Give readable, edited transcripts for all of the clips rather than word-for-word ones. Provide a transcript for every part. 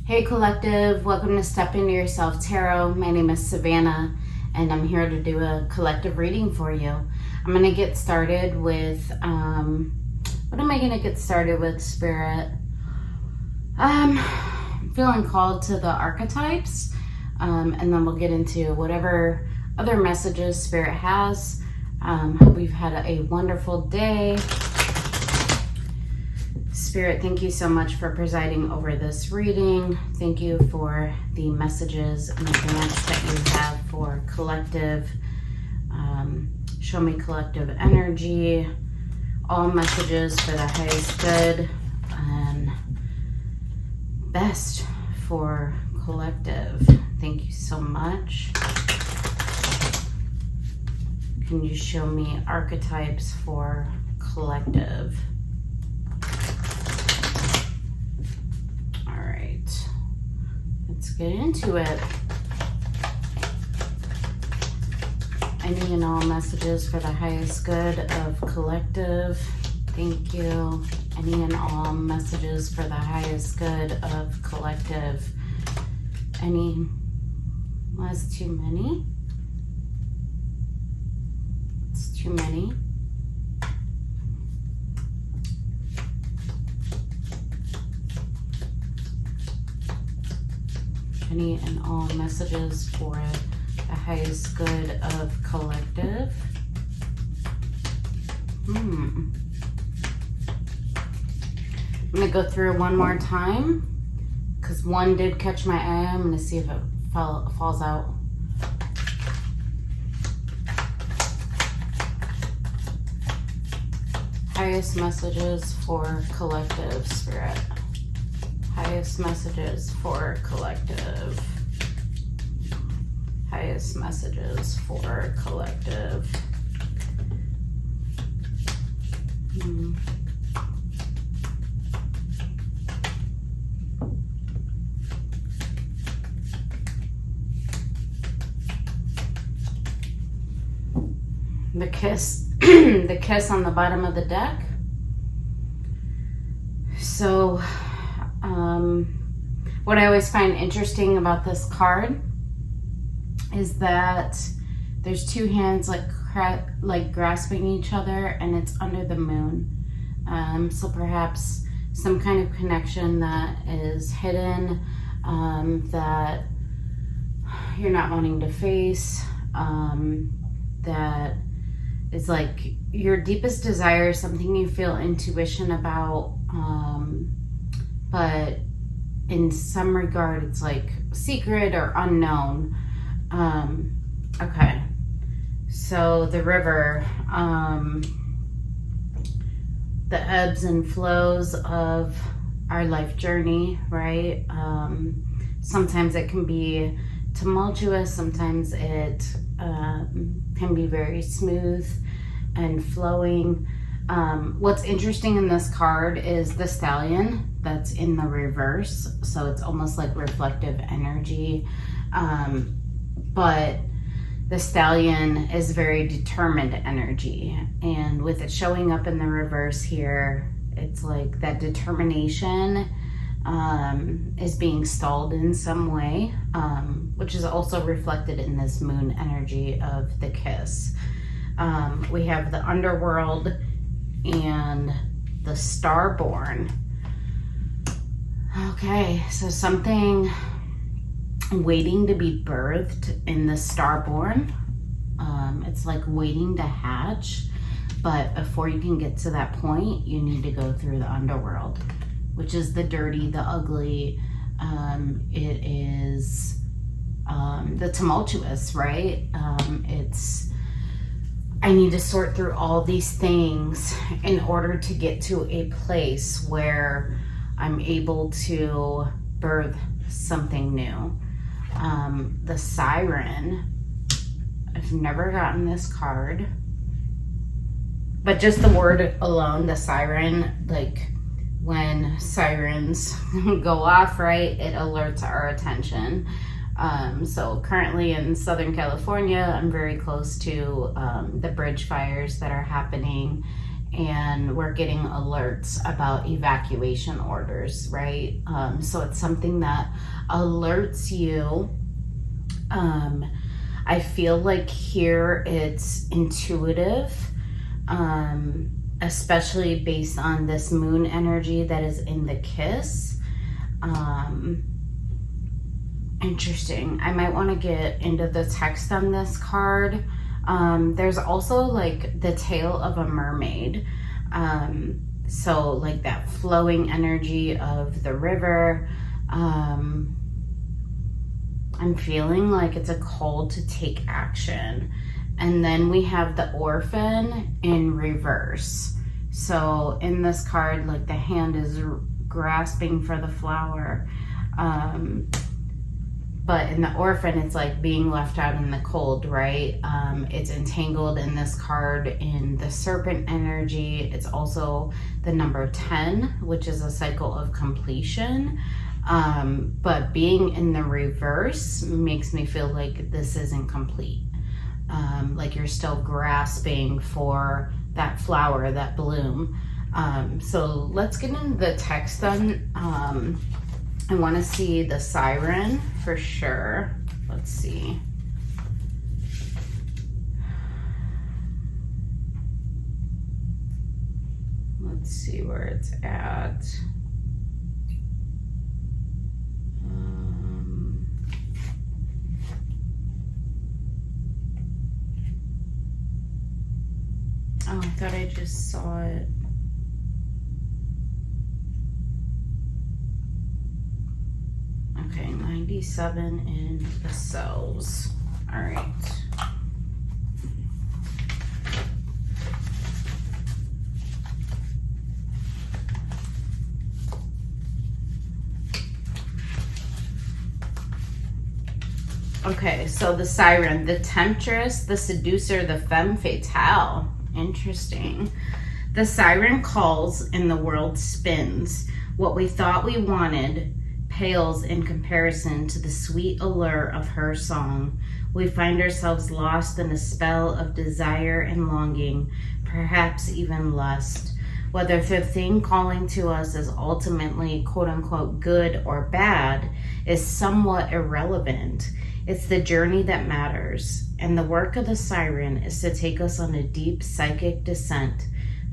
Hey collective, welcome to Step Into Yourself Tarot. My name is Savannah and I'm here to do a collective reading for you. I'm going to get started with, what am I going to get started with, Spirit? I'm feeling called to the archetypes, and then we'll get into whatever other messages Spirit has. Hope you've had a wonderful day. Spirit, thank you so much for presiding over this reading. Thank you for the messages in advance that you have for collective. Show me collective energy, all messages for the highest good and best for collective. Thank you so much. Can you show me archetypes for collective? Let's get into it. Any and all messages for the highest good of collective. Thank you. Any and all messages for the highest good of collective. Any? Was too many? It's too many. Any and all messages for the highest good of collective. I'm going to go through one more time because one did catch my eye. I'm going to see if it falls out. Highest messages for collective, Spirit. Highest messages for collective. Highest messages for collective. The kiss, the kiss on the bottom of the deck. So, what I always find interesting about this card is that there's two hands like grasping each other, and it's under the moon. So perhaps some kind of connection that is hidden, that you're not wanting to face, that is like your deepest desire, something you feel intuition about, but in some regard it's like secret or unknown. Okay, so the river, the ebbs and flows of our life journey, right? Sometimes it can be tumultuous, sometimes it can be very smooth and flowing. What's interesting in this card is the stallion that's in the reverse, so it's almost like reflective energy, but the stallion is very determined energy, and with it showing up in the reverse here, it's like that determination is being stalled in some way, which is also reflected in this moon energy of the kiss. We have the underworld and the starborn. Okay, so something waiting to be birthed in the starborn. It's like waiting to hatch, but before you can get to that point, you need to go through the underworld, which is the dirty, the ugly. It is the tumultuous, right? It's I need to sort through all these things in order to get to a place where I'm able to birth something new. The siren, I've never gotten this card, but just the word alone, the siren, like when sirens go off, right, it alerts our attention. So currently in Southern California, I'm very close to the bridge fires that are happening, and we're getting alerts about evacuation orders, right? So it's something that alerts you. I feel like here it's intuitive, especially based on this moon energy that is in the kiss. Interesting. I might want to get into the text on this card. There's also like the tail of a mermaid. So like that flowing energy of the river. I'm feeling like it's a call to take action. And then we have the orphan in reverse. So in this card, like the hand is grasping for the flower. But in the orphan, it's like being left out in the cold, right? It's entangled in this card in the serpent energy. It's also the number 10, which is a cycle of completion. But being in the reverse makes me feel like this isn't complete. Like you're still grasping for that flower, that bloom. So let's get into the text then. I want to see the siren for sure. Let's see. Let's see where it's at. Oh, I thought I just saw it. Okay, 97 in the cells. All right. Okay, so the siren, the temptress, the seducer, the femme fatale. Interesting. The siren calls and the world spins. What we thought we wanted pales in comparison to the sweet allure of her song. We find ourselves lost in a spell of desire and longing, perhaps even lust. Whether the thing calling to us is ultimately quote unquote good or bad is somewhat irrelevant. It's the journey that matters, and the work of the siren is to take us on a deep psychic descent.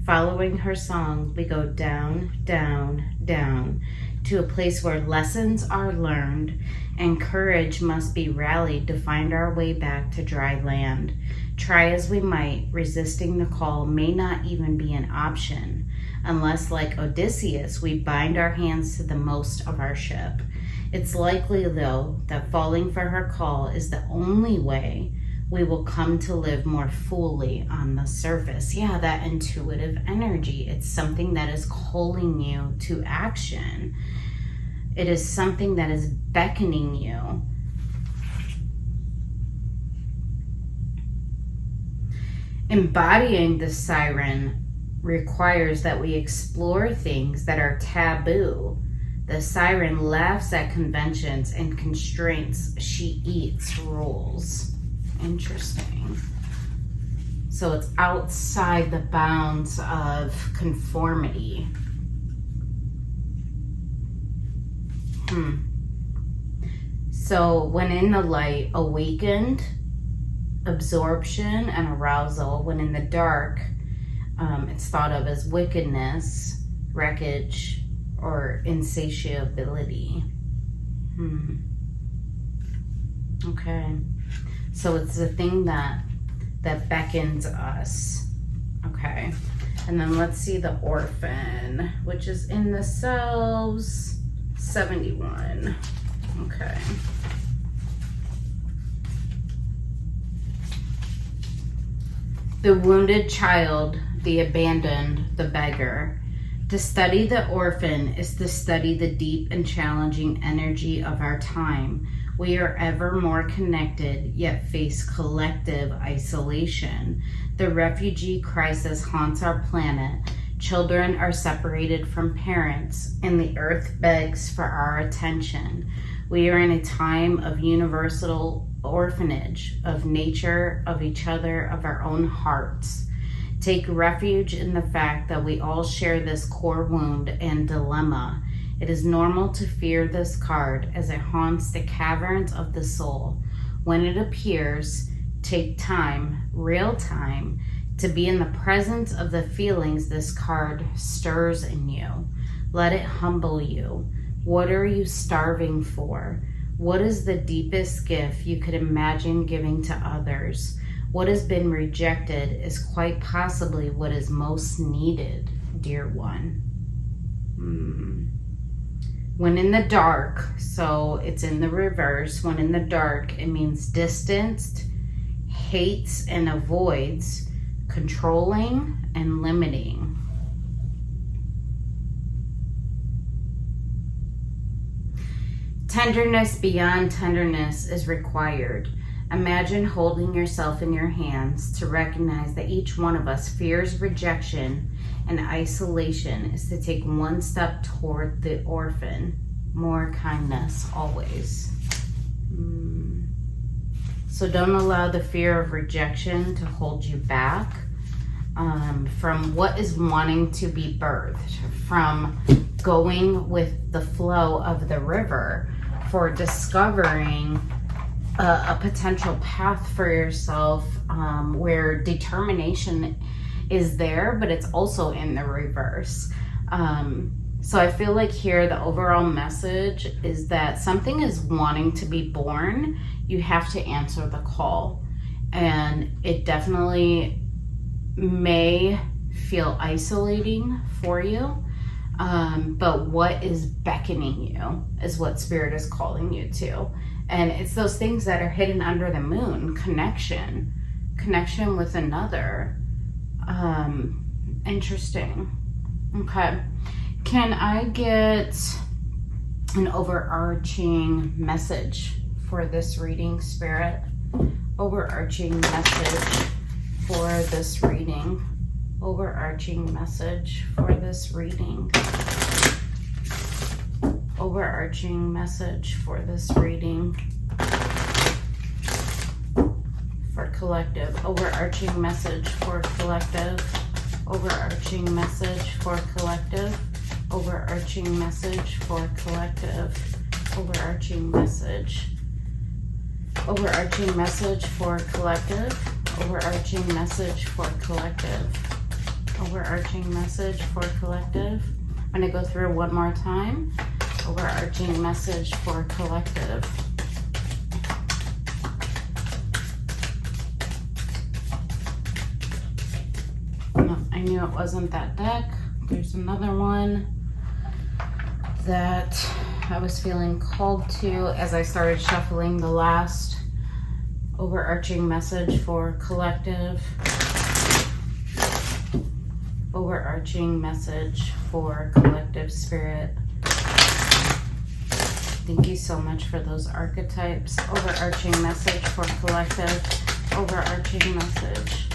Following her song, we go down, down, down, to a place where lessons are learned and courage must be rallied to find our way back to dry land. Try as we might, resisting the call may not even be an option, unless, like Odysseus, we bind our hands to the most of our ship. It's likely, though, that falling for her call is the only way we will come to live more fully on the surface. Yeah, that intuitive energy. It's something that is calling you to action. It is something that is beckoning you. Embodying the siren requires that we explore things that are taboo. The siren laughs at conventions and constraints. She eats rules. Interesting. So it's outside the bounds of conformity. So when in the light, awakened, absorption and arousal. When in the dark, it's thought of as wickedness, wreckage, or insatiability. Okay. So it's the thing that beckons us. Okay. And then let's see the orphan, which is in the cells 71. Okay. The wounded child, the abandoned, the beggar. To study the orphan is to study the deep and challenging energy of our time. We are ever more connected, yet face collective isolation. The refugee crisis haunts our planet. Children are separated from parents, and the earth begs for our attention. We are in a time of universal orphanage, of nature, of each other, of our own hearts. Take refuge in the fact that we all share this core wound and dilemma. It is normal to fear this card as it haunts the caverns of the soul. When it appears, take time, real time, to be in the presence of the feelings this card stirs in you. Let it humble you. What are you starving for? What is the deepest gift you could imagine giving to others? What has been rejected is quite possibly what is most needed, dear one. When in the dark, so it's in the reverse. When in the dark, it means distanced, hates and avoids, controlling and limiting. Tenderness beyond tenderness is required. Imagine holding yourself in your hands to recognize that each one of us fears rejection and isolation is to take one step toward the orphan. More kindness always. So don't allow the fear of rejection to hold you back from what is wanting to be birthed, from going with the flow of the river, for discovering a potential path for yourself where determination is there, but it's also in the reverse. So I feel like here the overall message is that something is wanting to be born. You have to answer the call. And it definitely may feel isolating for you. But what is beckoning you is what Spirit is calling you to. And it's those things that are hidden under the moon. Connection with another. Interesting. Okay. Can I get an overarching message for this reading, Spirit? Overarching message for this reading. Overarching message for this reading. Overarching message for this reading. For collective. Overarching message for collective. Overarching message for collective. Overarching message for collective. Overarching message. Overarching message for collective. Overarching message for collective. Overarching message for collective. I'm going to go through one more time. Overarching message for collective. No, I knew it wasn't that deck. There's another one that I was feeling called to as I started shuffling the last overarching message for collective. Overarching message for collective, Spirit. Thank you so much for those archetypes. Overarching message for collective. Overarching message.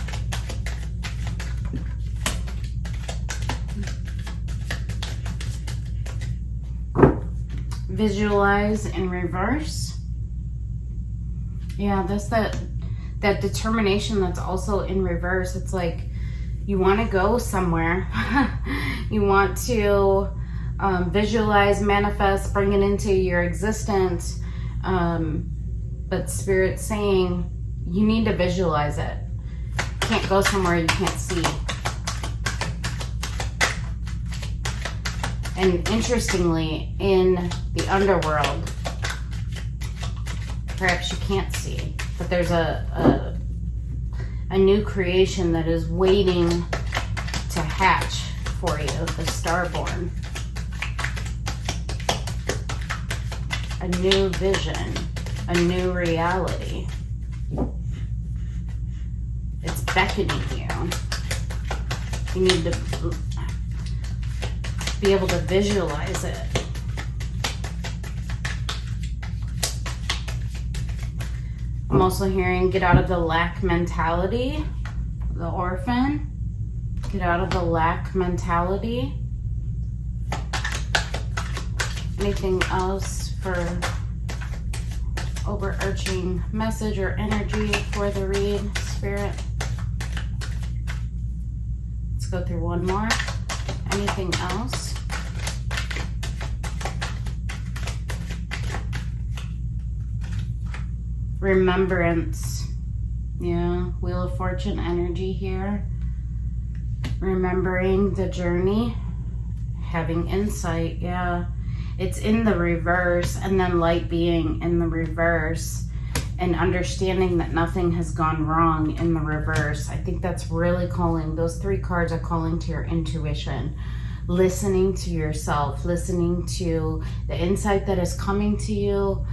Visualize in reverse. Yeah, that's that determination that's also in reverse. It's like you want to go somewhere. You want to visualize, manifest, bring it into your existence. But Spirit's saying you need to visualize it. You can't go somewhere you can't see. And interestingly, in the underworld, perhaps you can't see, but there's a new creation that is waiting to hatch for you, the Starborn. A new vision, a new reality. It's beckoning you. You need to be able to visualize it. I'm also hearing get out of the lack mentality, the orphan. Get out of the lack mentality. Anything else for overarching message or energy for the read, Spirit? go through one more. Anything else? Remembrance. Yeah, Wheel of Fortune energy here. Remembering the journey, having insight. Yeah, it's in the reverse, and then light being in the reverse, and understanding that nothing has gone wrong in the reverse. I think that's really calling, those 3 cards are calling to your intuition, listening to yourself, listening to the insight that is coming to you,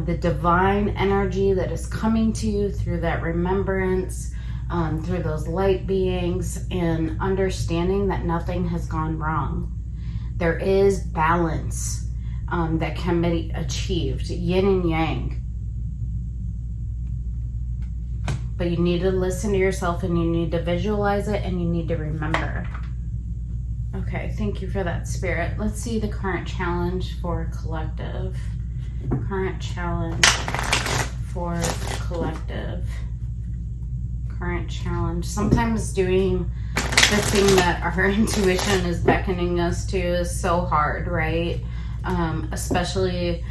the divine energy that is coming to you through that remembrance, through those light beings, and understanding that nothing has gone wrong. There is balance that can be achieved, yin and yang. But you need to listen to yourself, and you need to visualize it, and you need to remember. Okay, thank you for that, Spirit. Let's see the current challenge for collective. Current challenge for collective. Current challenge. Sometimes doing the thing that our intuition is beckoning us to is so hard, right? Especially,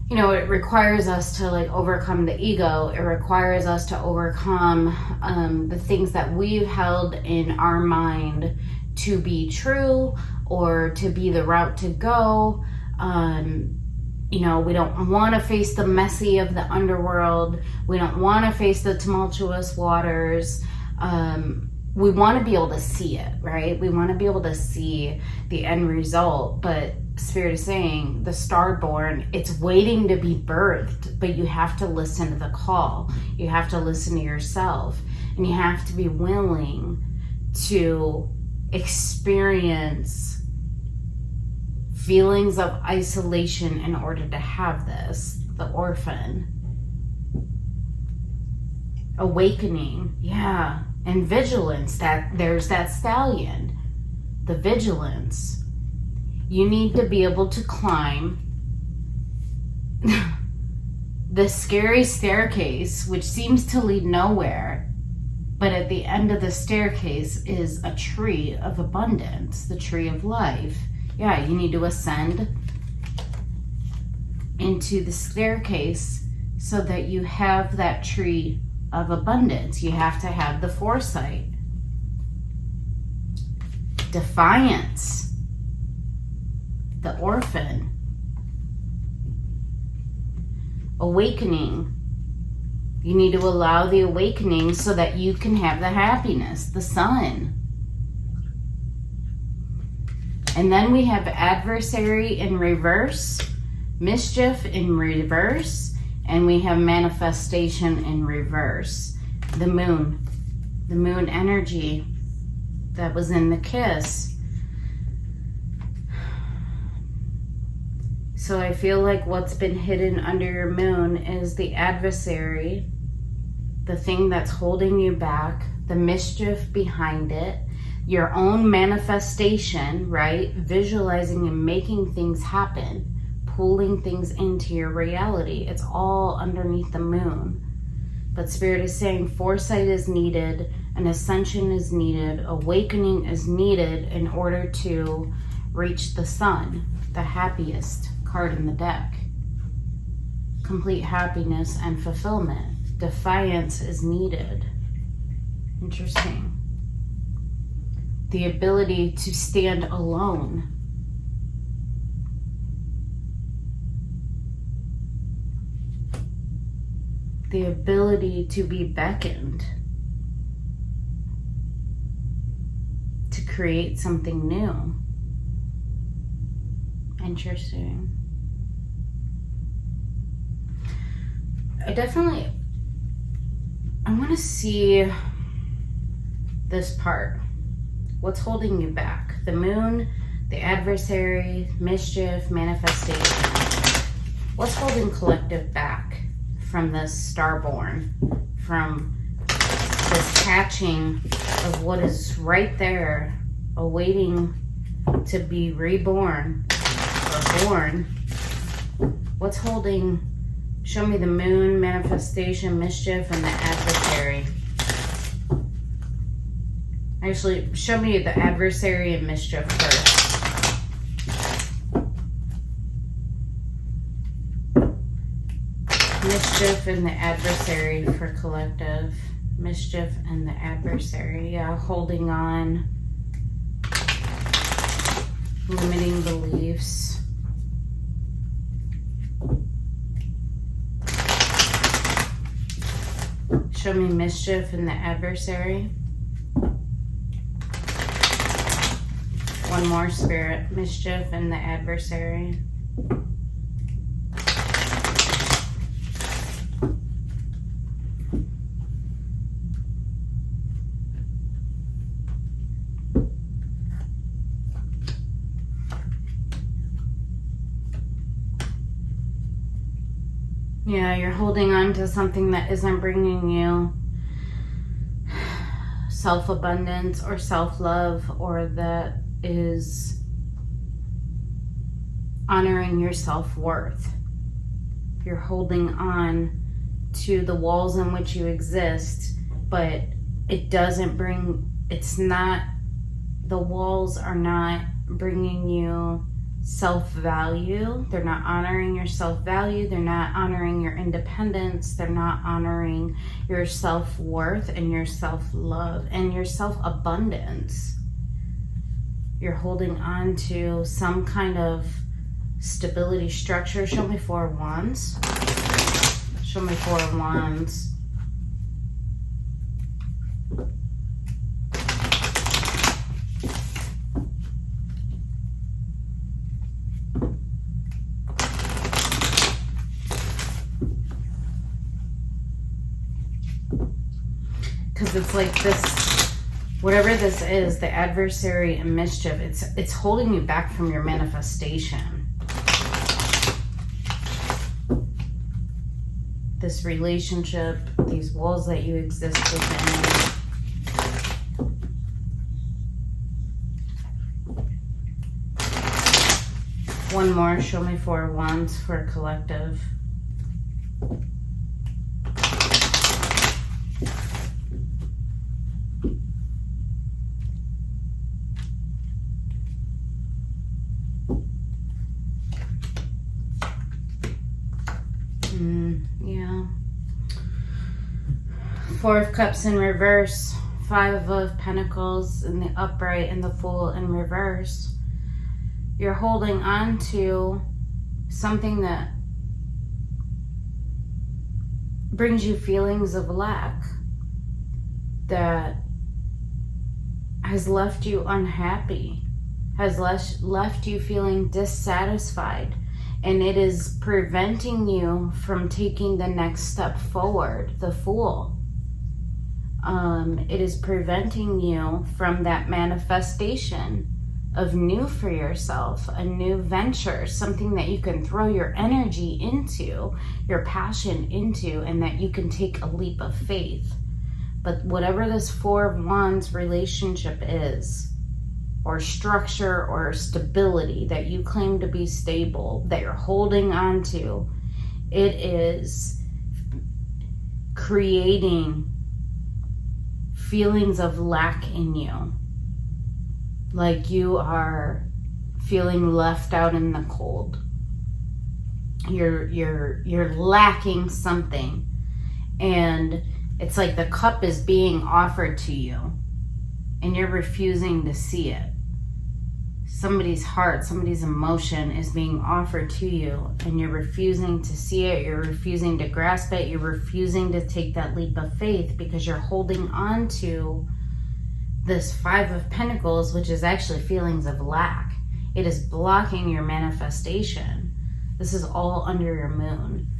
you know, it requires us to like overcome the ego. It requires us to overcome the things that we've held in our mind to be true or to be the route to go. You know, we don't want to face the messy of the underworld. We don't want to face the tumultuous waters. We want to be able to see it, right? We want to be able to see the end result, but Spirit is saying the starborn, it's waiting to be birthed, but you have to listen to the call. You have to listen to yourself, and you have to be willing to experience feelings of isolation in order to have this. The orphan. Awakening, yeah. And vigilance, that there's that stallion. The vigilance. You need to be able to climb the scary staircase, which seems to lead nowhere, but at the end of the staircase is a tree of abundance, the tree of life. Yeah, you need to ascend into the staircase so that you have that tree of abundance. You have to have the foresight. Defiance. The orphan. Awakening. You need to allow the awakening so that you can have the happiness, the sun. And then we have adversary in reverse, mischief in reverse, and we have manifestation in reverse. The moon energy that was in the kiss. So I feel like what's been hidden under your moon is the adversary, the thing that's holding you back, the mischief behind it, your own manifestation, right? Visualizing and making things happen, pulling things into your reality. It's all underneath the moon. But Spirit is saying foresight is needed, an ascension is needed, awakening is needed in order to reach the sun, the happiest card in the deck. Complete happiness and fulfillment. Defiance is needed. Interesting. The ability to stand alone. The ability to be beckoned. To create something new. Interesting. I want to see this part. What's holding you back? The moon, the adversary, mischief, manifestation. What's holding collective back from this starborn? From this catching of what is right there, awaiting to be reborn or born? What's holding? Show me the moon, manifestation, mischief, and the adversary. Actually, show me the adversary and mischief first. Mischief and the adversary for collective. Mischief and the adversary. Yeah, holding on. Limiting beliefs. Show me mischief and the adversary. One more, Spirit. Mischief and the adversary. Yeah, you're holding on to something that isn't bringing you self-abundance or self-love, or that is honoring your self-worth. You're holding on to the walls in which you exist, but it doesn't bring, it's not, the walls are not bringing you self-value. They're not honoring your self-value. They're not honoring your independence. They're not honoring your self-worth and your self-love and your self-abundance. You're holding on to some kind of stability structure. Show me 4 of Wands. Show me 4 of Wands. Because it's like this, whatever this is, the adversary and mischief, it's holding you back from your manifestation. This relationship, these walls that you exist within. One more, show me 4 of Wands for a collective. Yeah. 4 of Cups in reverse, 5 of Pentacles in the upright, and the Fool in reverse. You're holding on to something that brings you feelings of lack, that has left you unhappy, has left you feeling dissatisfied. And it is preventing you from taking the next step forward, the Fool. It is preventing you from that manifestation of new for yourself, a new venture, something that you can throw your energy into, your passion into, and that you can take a leap of faith. But whatever this 4 of Wands relationship is, or structure or stability that you claim to be stable, that you're holding on to, it is creating feelings of lack in you. Like you are feeling left out in the cold. You're lacking something. And it's like the cup is being offered to you and you're refusing to see it. Somebody's heart, somebody's emotion is being offered to you and you're refusing to see it, you're refusing to grasp it, you're refusing to take that leap of faith because you're holding on to this 5 of Pentacles, which is actually feelings of lack. It is blocking your manifestation. This is all under your moon.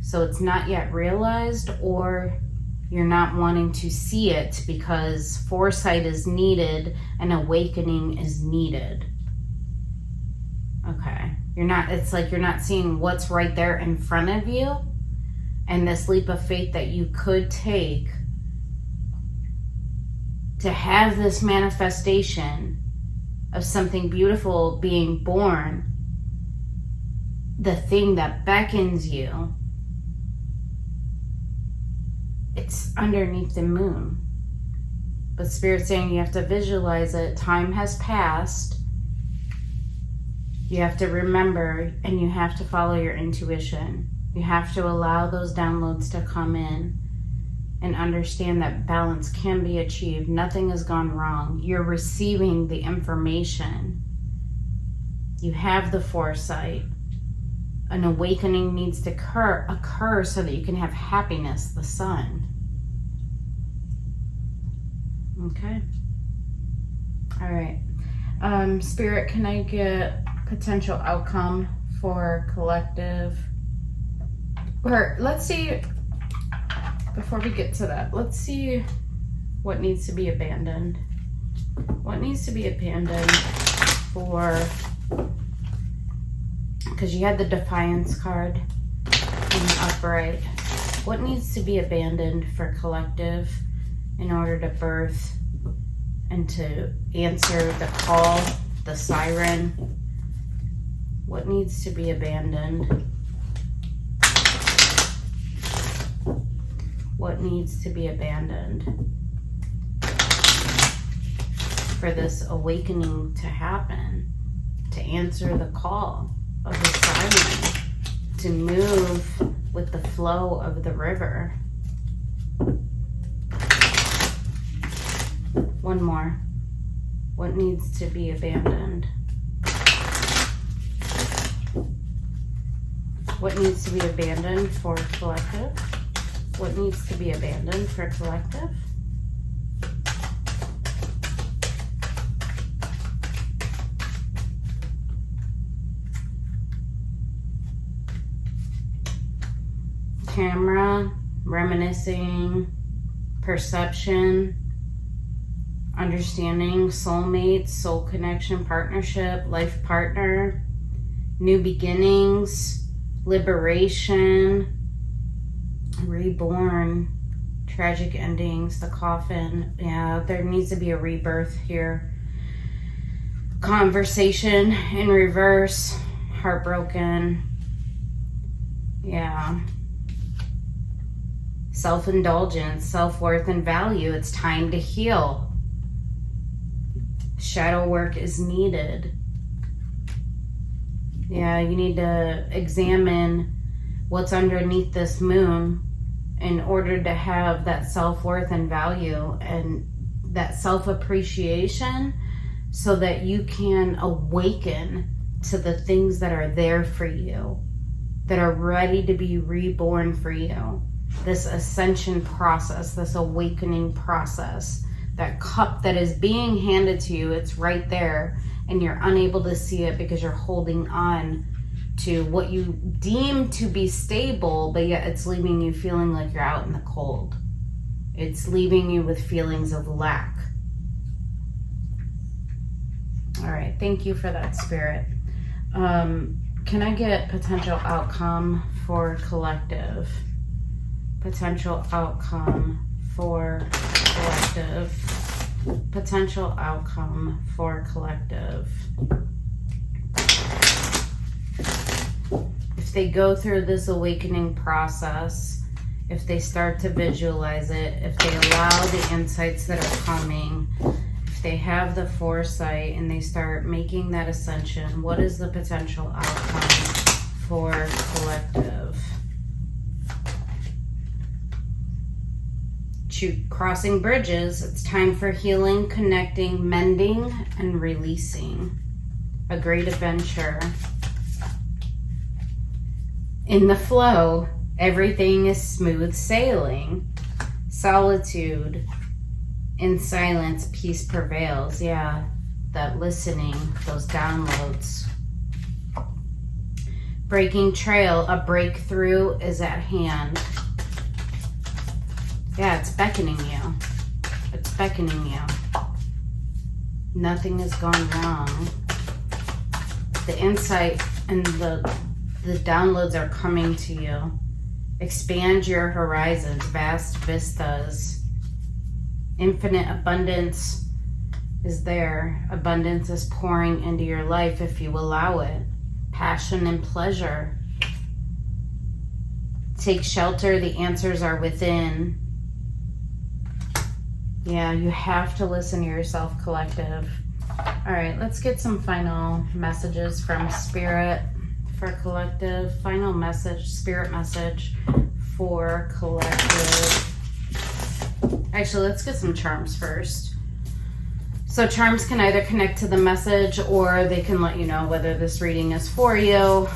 So it's not yet realized, or you're not wanting to see it because foresight is needed and awakening is needed. Okay. It's like you're not seeing what's right there in front of you, and this leap of faith that you could take to have this manifestation of something beautiful being born, the thing that beckons you, it's underneath the moon. But Spirit's saying you have to visualize it. Time has passed. You have to remember, and you have to follow your intuition. You have to allow those downloads to come in and understand that balance can be achieved. Nothing has gone wrong. You're receiving the information. You have the foresight. An awakening needs to occur so that you can have happiness, the sun. Okay. All right. Spirit, can I get potential outcome for collective? Or let's see, before we get to that, let's see what needs to be abandoned. What needs to be abandoned for, because you had the Defiance card in the upright. What needs to be abandoned for collective in order to birth and to answer the call, the siren? What needs to be abandoned? What needs to be abandoned for this awakening to happen, to answer the call of the siren, to move with the flow of the river? One more. What needs to be abandoned? What needs to be abandoned for collective? What needs to be abandoned for collective? Camera, reminiscing, perception, understanding, soulmate, soul connection, partnership, life partner, new beginnings, liberation, reborn, tragic endings, the coffin. Yeah, there needs to be a rebirth here. Conversation in reverse, heartbroken. Yeah. Self-indulgence, self-worth, and value. It's time to heal. Shadow work is needed. Yeah, you need to examine what's underneath this moon in order to have that self-worth and value and that self-appreciation, so that you can awaken to the things that are there for you, that are ready to be reborn for you. This ascension process, this awakening process, that cup that is being handed to you, it's right there, and you're unable to see it because you're holding on to what you deem to be stable, but yet it's leaving you feeling like you're out in the cold. It's leaving you with feelings of lack. All right, thank you for that, Spirit. Can I get potential outcome for collective? Potential outcome for collective. Potential outcome for collective. If they go through this awakening process, if they start to visualize it, if they allow the insights that are coming, if they have the foresight and they start making that ascension, what is the potential outcome for collective? Crossing bridges. It's time for healing, connecting, mending, and releasing. A great adventure. In the flow, everything is smooth sailing. Solitude. In silence, peace prevails. Yeah, that listening, those downloads. Breaking trail, a breakthrough is at hand. Yeah, it's beckoning you. It's beckoning you. Nothing has gone wrong. The insight and the downloads are coming to you. Expand your horizons, vast vistas. Infinite abundance is there. Abundance is pouring into your life if you allow it. Passion and pleasure. Take shelter, the answers are within. Yeah, you have to listen to yourself, collective. All right, let's get some final messages from Spirit for collective. Final message, Spirit message for collective. Actually, let's get some charms first. So charms can either connect to the message or they can let you know whether this reading is for you.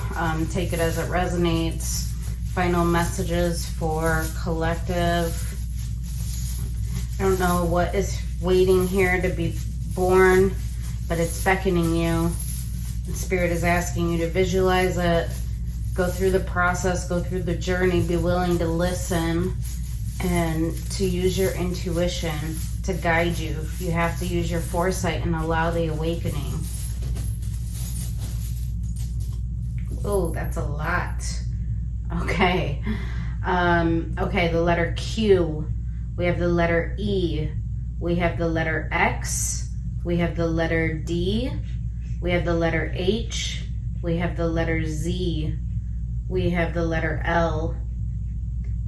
Take it as it resonates. Final messages for collective. I don't know what is waiting here to be born, but it's beckoning you. The Spirit is asking you to visualize it, go through the process, go through the journey, be willing to listen and to use your intuition to guide you. You have to use your foresight and allow the awakening. Oh, that's a lot. Okay. Okay, the letter Q. We have the letter E. We have the letter X. We have the letter D. We have the letter H. We have the letter Z. We have the letter L.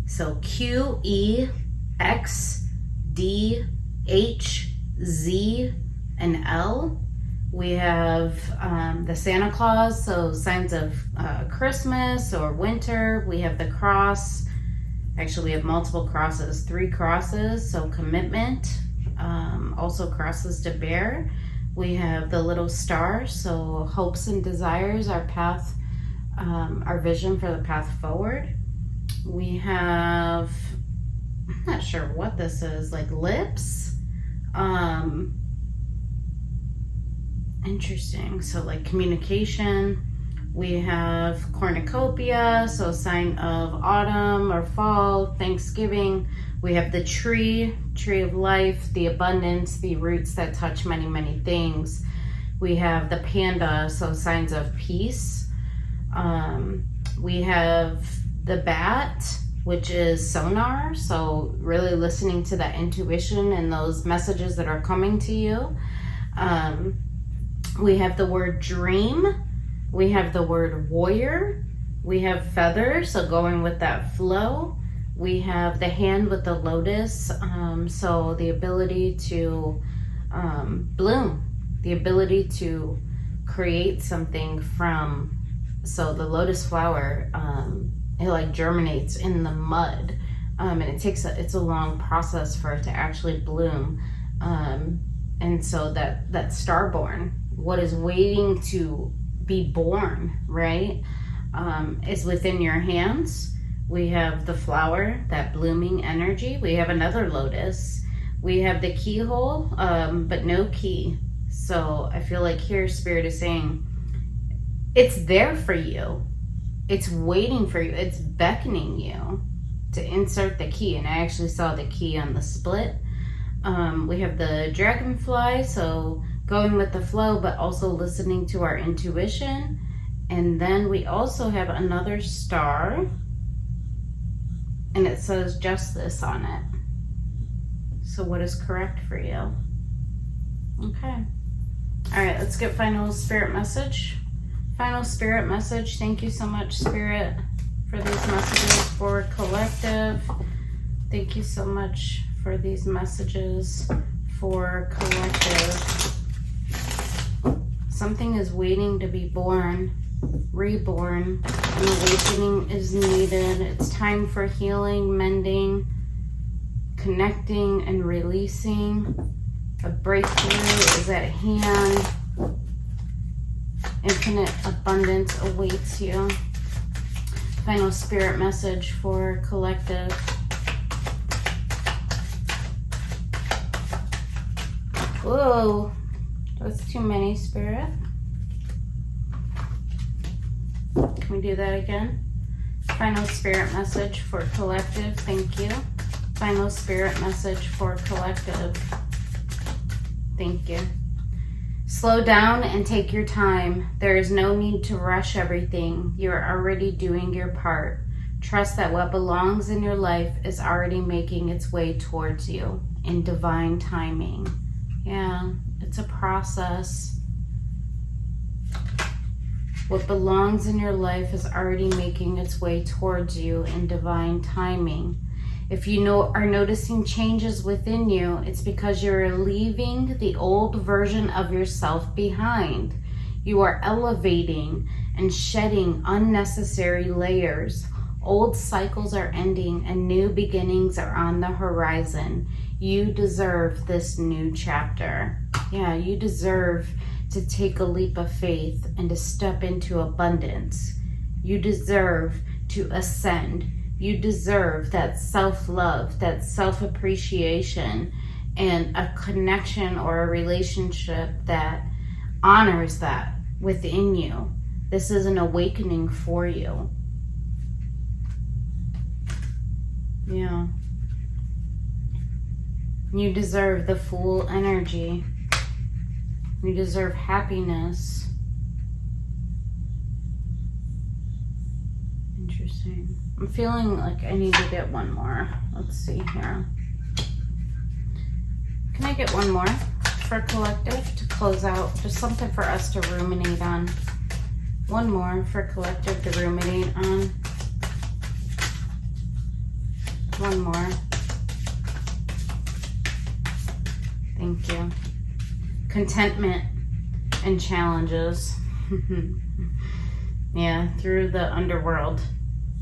So Q, E, X, D, H, Z, and L. We have the Santa Claus, so signs of Christmas or winter. We have the cross. Actually, we have multiple crosses, 3 crosses, so commitment. Also crosses to bear. We have the little star, so hopes and desires, our path, our vision for the path forward. We have, I'm not sure what this is, like lips. Interesting. So like communication. We have cornucopia, so sign of autumn or fall, Thanksgiving. We have the tree of life, the abundance, the roots that touch many, many things. We have the panda, so signs of peace. We have the bat, which is sonar, so really listening to that intuition and those messages that are coming to you. We have the word dream. We have the word warrior. We have feather, so going with that flow. We have the hand with the lotus, so the ability to bloom, the ability to create something from, so the lotus flower, it like germinates in the mud, and it's a long process for it to actually bloom, and so that starborn, what is waiting to be born, right, is within your hands. We have the flower, that blooming energy. We have another lotus. We have the keyhole, but no key. So I feel like here Spirit is saying it's there for you. It's waiting for you. It's beckoning you to insert the key. And I actually saw the key on the split. We have the dragonfly, so going with the flow, but also listening to our intuition. And then we also have another star, and it says justice on it. So what is correct for you? Okay. All right, let's get final Spirit message. Final Spirit message. Thank you so much, Spirit, for these messages for collective. Thank you so much for these messages for collective. Something is waiting to be born, reborn. An awakening is needed. It's time for healing, mending, connecting, and releasing. A breakthrough is at hand. Infinite abundance awaits you. Final Spirit message for collective. Whoa, that's too many, Spirit. Can we do that again? Final Spirit message for collective. Thank you. Final Spirit message for collective. Thank you. Slow down and take your time. There is no need to rush everything. You are already doing your part. Trust that what belongs in your life is already making its way towards you in divine timing. Yeah, it's a process. What belongs in your life is already making its way towards you in divine timing. If you are noticing changes within you, it's because you're leaving the old version of yourself behind. You are elevating and shedding unnecessary layers. Old cycles are ending and new beginnings are on the horizon. You deserve this new chapter. Yeah, you deserve to take a leap of faith and to step into abundance. You deserve to ascend. You deserve that self-love, that self-appreciation, and a connection or a relationship that honors that within you. This is an awakening for you. Yeah. You deserve the full energy. You deserve happiness. Interesting. I'm feeling like I need to get one more. Let's see here. Can I get one more for collective to close out? Just something for us to ruminate on. One more for collective to ruminate on. One more. Thank you. Contentment and challenges. Yeah, through the underworld,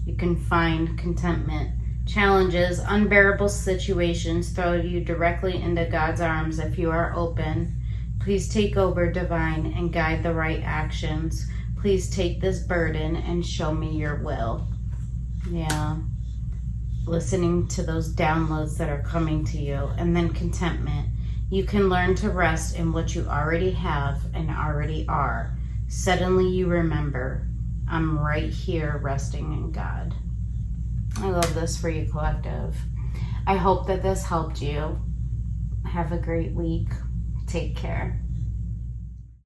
you can find contentment. Challenges, unbearable situations throw you directly into God's arms if you are open. Please take over, divine, and guide the right actions. Please take this burden and show me your will. Yeah. Listening to those downloads that are coming to you. And then contentment. You can learn to rest in what you already have and already are. Suddenly you remember, I'm right here resting in God. I love this for you, collective. I hope that this helped you. Have a great week. Take care.